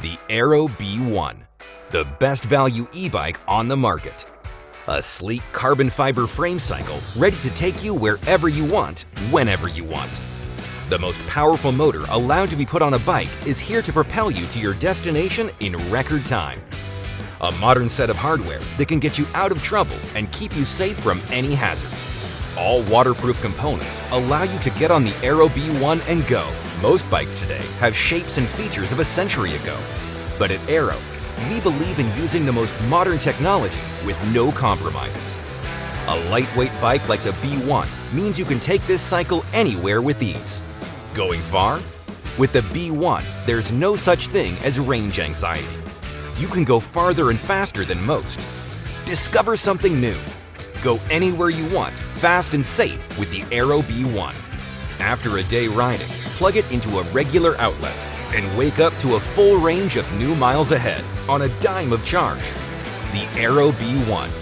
The Aero B1, the best value e-bike on the market. A sleek carbon fiber frame cycle ready to take you wherever you want, whenever you want. The most powerful motor allowed to be put on a bike is here to propel you to your destination in record time. A modern set of hardware that can get you out of trouble and keep you safe from any hazard. All waterproof components allow you to get on the Aero B1 and go. Most bikes today have shapes and features of a century ago. But at Aero, we believe in using the most modern technology with no compromises. A lightweight bike like the B1 means you can take this cycle anywhere with ease. Going far? With the B1, there's no such thing as range anxiety. You can go farther and faster than most. Discover something new. Go anywhere you want, fast and safe with the Aero B1. After a day riding, plug it into a regular outlet and wake up to a full range of new miles ahead on a dime of charge. The Aero B1.